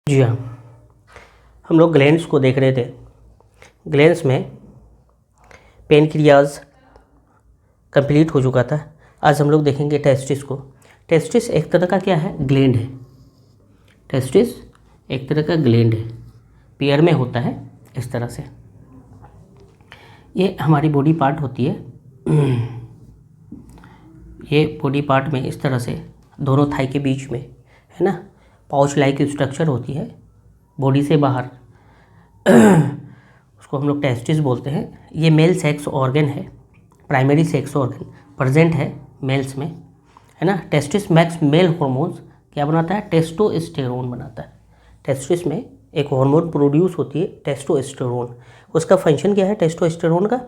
जी हाँ, हम लोग ग्लैंड्स को देख रहे थे। ग्लैंड्स में पेनक्रियाज कंप्लीट हो चुका था। आज हम लोग देखेंगे टेस्टिस को। टेस्टिस एक तरह का क्या है? ग्लैंड है। टेस्टिस एक तरह का ग्लैंड है, पेयर में होता है इस तरह से। ये हमारी बॉडी पार्ट होती है। ये बॉडी पार्ट में इस तरह से दोनों थाई के बीच में है ना, पाउच लाइक स्ट्रक्चर होती है बॉडी से बाहर। उसको हम लोग टेस्टिस बोलते हैं। ये मेल सेक्स ऑर्गन है, प्राइमरी सेक्स ऑर्गन प्रेजेंट है मेल्स में, है ना। टेस्टिस मैक्स मेल हॉर्मोन्स क्या बनाता है? टेस्टोस्टेरोन बनाता है। टेस्टिस में एक हार्मोन प्रोड्यूस होती है टेस्टोस्टेरोन। उसका फंक्शन क्या है टेस्टोस्टेरोन का?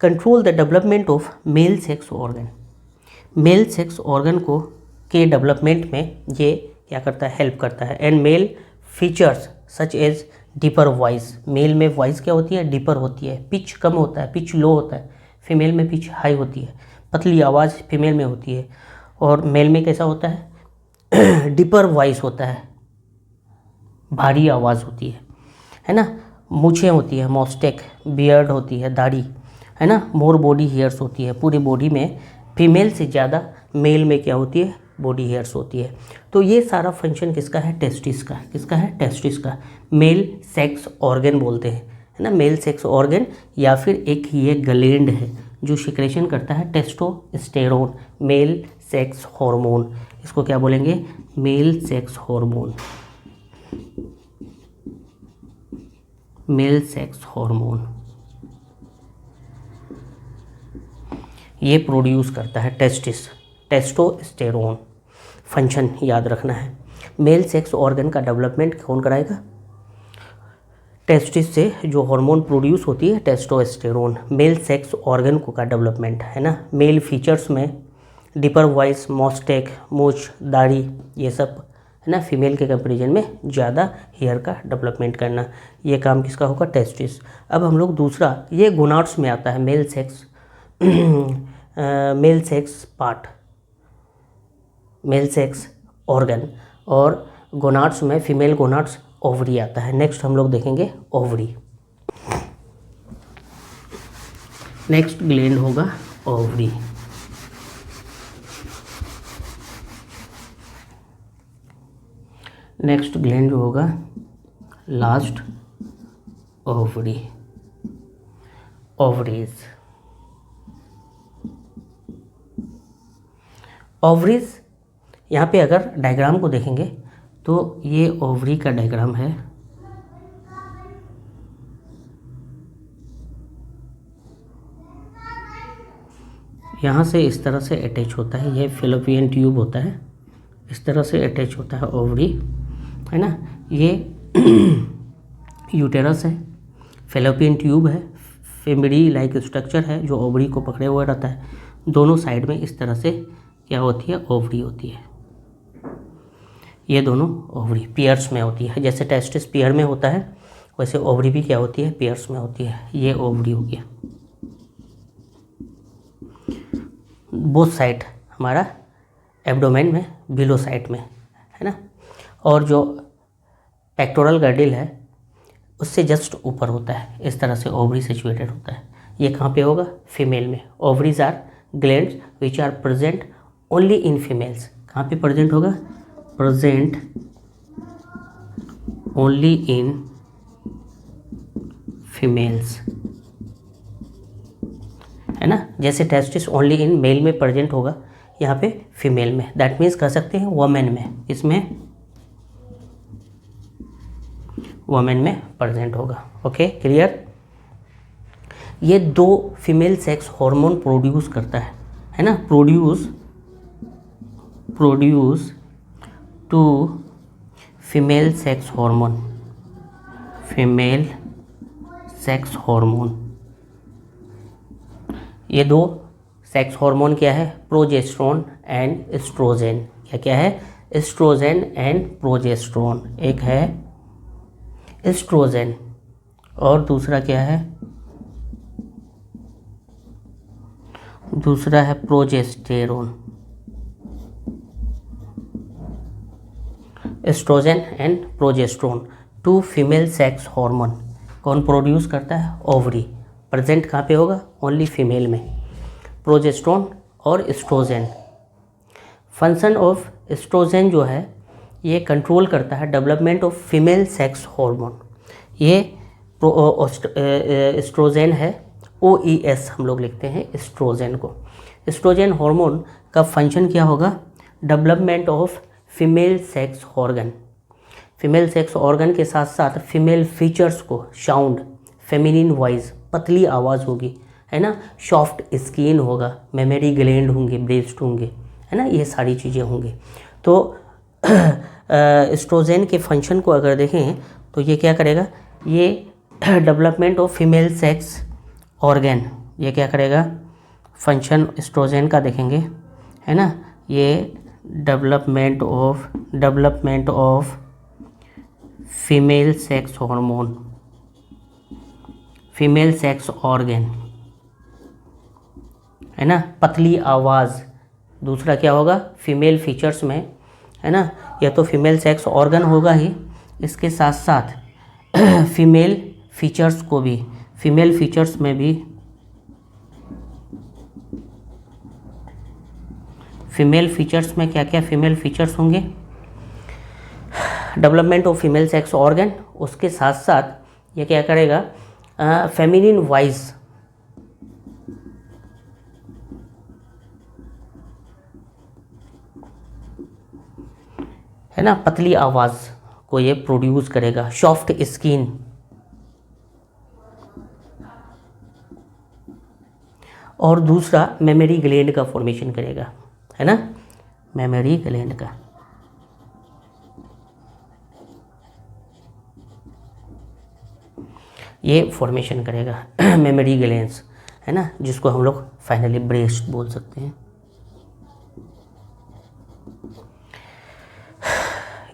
Control the development of male sex organ. Male sex organ को के डेवलपमेंट में ये क्या करता है? हेल्प करता है। And male features such as deeper voice. Male में वॉइस क्या होती है? डीपर होती है, पिच कम होता है, पिच लो होता है। फीमेल में पिच हाई होती है, पतली आवाज़ फीमेल में होती है। और मेल में कैसा होता है? डीपर वॉइस होता है, भारी आवाज़ होती है ना। मूछें होती है, मॉस्टेक, बियर्ड होती है, दाढ़ी, है ना। मोर बॉडी हेयर्स होती है, पूरी बॉडी में फीमेल से ज़्यादा मेल में क्या होती है? बॉडी हेयर्स होती है। तो ये सारा फंक्शन किसका है? टेस्टिस का। किसका है? टेस्टिस का। मेल सेक्स ऑर्गन बोलते हैं, है ना। मेल सेक्स ऑर्गन या फिर एक ये ग्लैंड है जो सिक्रेशन करता है टेस्टोस्टेरोन, मेल सेक्स हार्मोन। इसको क्या बोलेंगे? Male sex hormone. Male sex hormone ये प्रोड्यूस करता है टेस्टिस, टेस्टोस्टेरोन। फंक्शन याद रखना है। मेल सेक्स ऑर्गन का डेवलपमेंट कौन कराएगा? टेस्टिस से जो हार्मोन प्रोड्यूस होती है टेस्टोस्टेरोन, मेल सेक्स ऑर्गन को का डेवलपमेंट, है ना। मेल फीचर्स में डीपर वॉइस, मॉस्टेक, मूछ, दाढ़ी, ये सब, है ना। फीमेल के कंपेरिजन में ज़्यादा हेयर का डेवलपमेंट करना, ये काम किसका होगा? टेस्टिस। अब हम लोग दूसरा, ये गोनाड्स में आता है male sex male sex part, male sex organ. और गोनाड्स में फीमेल गोनाड्स ओवरी आता है। नेक्स्ट हम लोग देखेंगे ओवरी। नेक्स्ट ग्लैंड होगा ओवरी। नेक्स्ट ग्लैंड जो होगा लास्ट ओवरी, ओवरीज। ओवरीज यहाँ पे अगर डायग्राम को देखेंगे तो ये ओवरी का डायग्राम है। यहाँ से इस तरह से अटैच होता है, ये फेलोपियन ट्यूब होता है, इस तरह से अटैच होता है ओवरी, है ना। ये यूटेरस है, फेलोपियन ट्यूब है, फेमरी लाइक स्ट्रक्चर है जो ओवरी को पकड़े हुए रहता है। दोनों साइड में इस तरह से क्या होती है? ओवरी होती है। ये दोनों ओवरी पेयर्स में होती है। जैसे टेस्टिस पेयर में होता है वैसे ओवरी भी क्या होती है? पेयर्स में होती है। ये ओवरी हो गया। बोथ साइड हमारा एब्डोमेन में, बिलो साइड में, है ना। और जो पेक्टोरल गर्डिल है उससे जस्ट ऊपर होता है, इस तरह से ओवरी सिचुएटेड होता है। ये कहाँ पे होगा? फीमेल में। Ovaries are glands which are present only in females. कहाँ पे प्रेजेंट होगा? प्रेजेंट ओनली इन फीमेल्स, है ना। जैसे टेस्टिस ओनली इन मेल में प्रेजेंट होगा, यहाँ पे फीमेल में। दैट मीन्स कह सकते हैं वोमेन में, इसमें वोमेन में प्रेजेंट होगा। Okay, clear. ये दो फीमेल सेक्स हार्मोन प्रोड्यूस करता है ना। Produce two female sex hormone, female sex hormone. ये दो सेक्स हार्मोन क्या है? Progesterone and estrogen. क्या क्या है? Estrogen and progesterone. एक है एस्ट्रोजन और दूसरा क्या है? दूसरा है progesterone. Estrogen and progesterone, two female sex hormone. कौन प्रोड्यूस करता है? ओवरी। प्रेजेंट कहाँ पे होगा? ओनली फीमेल में। प्रोजेस्टेरोन और एस्ट्रोजन। फंक्शन ऑफ एस्ट्रोजन जो है ये कंट्रोल करता है development of female sex hormone. ये एस्ट्रोजन है, OES हम लोग लिखते हैं एस्ट्रोजन को। एस्ट्रोजन हार्मोन का फंक्शन क्या होगा? Development of female sex organ. Female sex organ के साथ साथ फीमेल फीचर्स को, साउंड, फेमिनिन वॉइस, पतली आवाज़ होगी, है ना, सॉफ्ट स्किन होगा, मेमोरी ग्लैंड होंगे, ब्रेस्ट होंगे, है ना, ये सारी चीज़ें होंगी। तो एस्ट्रोजन के फंक्शन को अगर देखें तो ये क्या करेगा? ये development of female sex organ, ये क्या करेगा? फंक्शन एस्ट्रोजन का देखेंगे, है ना, ये development of female sex hormone, female sex organ, है ना, पतली आवाज़। दूसरा क्या होगा? फीमेल फीचर्स में, है ना, या तो फीमेल सेक्स ऑर्गन होगा ही, इसके साथ साथ फीमेल फीचर्स को भी, फीमेल फीचर्स में भी, फीमेल फीचर्स में क्या क्या फीमेल फीचर्स होंगे? Development of female sex organ, उसके साथ साथ ये क्या करेगा? फेमिनिन वॉइस, है ना, पतली आवाज़ को ये प्रोड्यूस करेगा, सॉफ्ट स्किन, और दूसरा मेमोरी ग्लैंड का फॉर्मेशन करेगा, है ना, मेमोरी ग्लैंड का। ये फॉर्मेशन करेगा मेमोरी ग्लैंड्स, है ना, जिसको हम लोग फाइनली ब्रेस्ट बोल सकते हैं।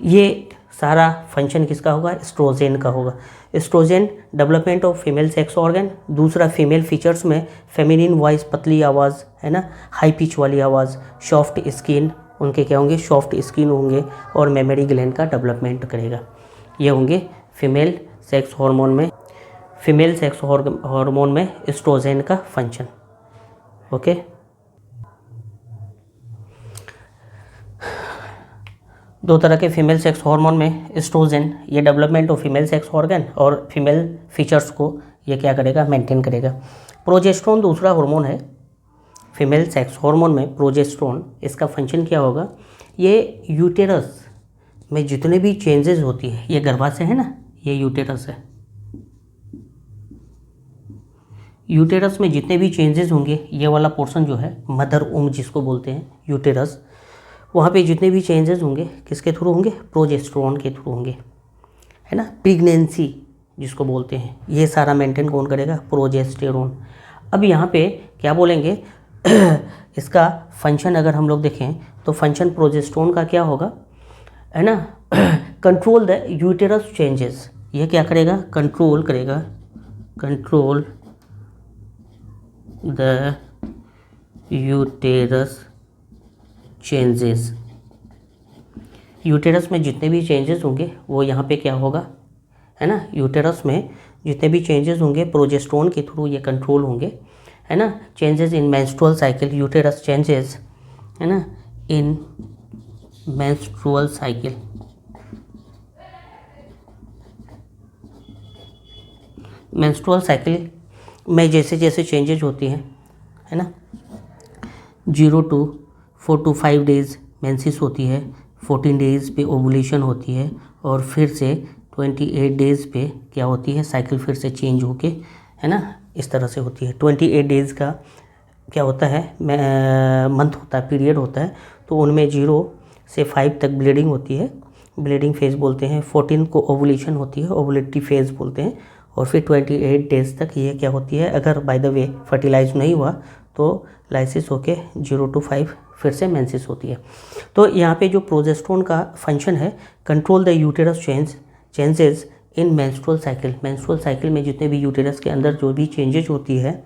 ये सारा फंक्शन किसका होगा? एस्ट्रोजन का होगा। Estrogen development of female sex organ, दूसरा फीमेल फीचर्स में फेमिनिन वॉइस, पतली आवाज़, है ना, हाई पिच वाली आवाज़, सॉफ्ट स्किन, उनके क्या होंगे? सॉफ्ट स्किन होंगे, और मेमोरी ग्लैंड का डेवलपमेंट करेगा। ये होंगे फीमेल सेक्स हार्मोन में, फीमेल सेक्स हार्मोन में एस्ट्रोजन का फंक्शन। ओके, दो तरह के फीमेल सेक्स हार्मोन में एस्ट्रोजन, ये development of female sex organ और फीमेल फीचर्स को ये क्या करेगा? मेंटेन करेगा। प्रोजेस्टेरोन दूसरा हार्मोन है फीमेल सेक्स हार्मोन में, प्रोजेस्टेरोन, इसका फंक्शन क्या होगा? ये यूटेरस में जितने भी चेंजेस होती है, ये गर्भाशय है ना, ये यूटेरस है, यूटेरस में जितने भी चेंजेस होंगे, ये वाला पोर्शन जो है मदर उम जिसको बोलते हैं, यूटेरस, वहाँ पे जितने भी चेंजेस होंगे किसके थ्रू होंगे? प्रोजेस्टेरोन के थ्रू होंगे, है ना। प्रेगनेंसी जिसको बोलते हैं, ये सारा मेंटेन कौन करेगा? प्रोजेस्टेरोन। अब यहाँ पे क्या बोलेंगे? इसका फंक्शन अगर हम लोग देखें तो फंक्शन प्रोजेस्टेरोन का क्या होगा, है ना, कंट्रोल द यूटेरस चेंजेस। ये क्या करेगा? कंट्रोल करेगा, control the uterus changes. Uterus में जितने भी चेंजेस होंगे वो यहाँ पे क्या होगा, है ना, यूटेरस में जितने भी चेंजेस होंगे प्रोजेस्टेरोन के थ्रू ये कंट्रोल होंगे, है ना। Changes in menstrual cycle, uterus changes, है ना, इन मेंस्ट्रुअल साइकिल, मेंस्ट्रुअल साइकिल में जैसे जैसे चेंजेस होती हैं, है ना, 4 to 5 डेज़ मेंसेस होती है, 14 डेज़ पे ओवुलेशन होती है, और फिर से 28 डेज़ पे क्या होती है? साइकिल फिर से चेंज होके, है ना, इस तरह से होती है। 28 डेज़ का क्या होता है? मंथ होता है, पीरियड होता है, तो उनमें 0 से 5 तक ब्लीडिंग होती है, ब्लीडिंग फेज़ बोलते हैं। 14 को ओवुलेशन होती है, ओवुलेटरी फेज़ बोलते हैं, और फिर 28 डेज़ तक ये क्या होती है? अगर बाय द वे फर्टिलाइज नहीं हुआ तो लाइसिस होके 0 to 5 फिर से मेंसेस होती है। तो यहाँ पे जो प्रोजेस्टेरोन का फंक्शन है, control the uterus changes in menstrual cycle, menstrual cycle में जितने भी यूटेरस के अंदर जो भी चेंजेस होती है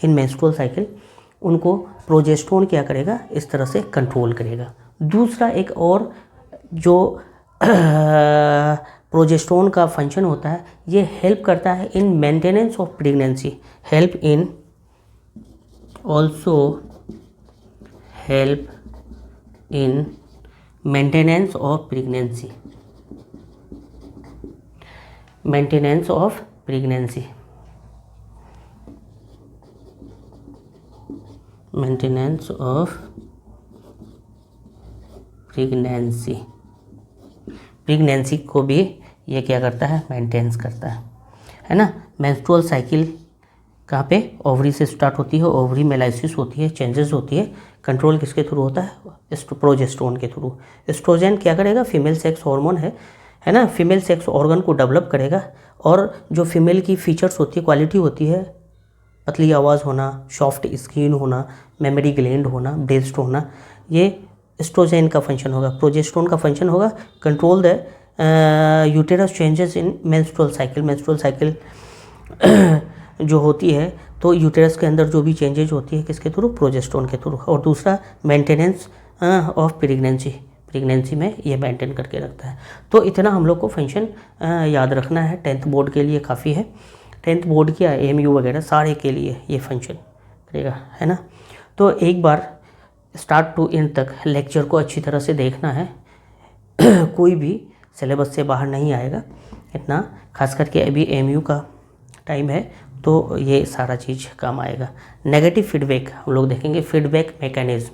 इन मेंस्ट्रुअल साइकिल, उनको प्रोजेस्टेरोन क्या करेगा? इस तरह से कंट्रोल करेगा। दूसरा एक और जो प्रोजेस्टेरोन का फंक्शन होता है, ये हेल्प करता है in maintenance of pregnancy, help in also help in maintenance of pregnancy, maintenance of pregnancy, maintenance of pregnancy, pregnancy को भी ये क्या करता है, मेंटेन्स करता है ना। मेंस्ट्रुअल साइकिल कहाँ पे, ओवरी से स्टार्ट होती है, ओवरी में लाइसिस होती है, चेंजेस होती है, कंट्रोल किसके थ्रू होता है, प्रोजेस्टेरोन के थ्रू। एस्ट्रोजन क्या करेगा, फीमेल सेक्स हार्मोन है ना, फीमेल सेक्स ऑर्गन को डेवलप करेगा, और जो फीमेल की फीचर्स होती है, क्वालिटी होती है, पतली आवाज़ होना, सॉफ्ट स्किन होना, मेमोरी ग्लैंड होना, ब्रेस्ट होना, ये एस्ट्रोजन का फंक्शन होगा। प्रोजेस्टेरोन का फंक्शन होगा control the uterus changes in menstrual cycle, menstrual cycle जो होती है, तो यूटेरस के अंदर जो भी चेंजेज होती है किसके थ्रू, प्रोजेस्टेरोन के थ्रू। और दूसरा मेंटेनेंस ऑफ प्रेगनेंसी, प्रेगनेंसी में ये मेंटेन करके रखता है। तो इतना हम लोग को फंक्शन याद रखना है, 10th बोर्ड के लिए काफ़ी है, 10th बोर्ड की AMU वगैरह सारे के लिए ये फंक्शन करेगा, है ना। तो एक बार स्टार्ट टू एंड तक लेक्चर को अच्छी तरह से देखना है कोई भी सिलेबस से बाहर नहीं आएगा इतना, खास करके अभी AMU का टाइम है, तो ये सारा चीज़ काम आएगा। नेगेटिव फीडबैक हम लोग देखेंगे, फीडबैक मैकेनिज्म,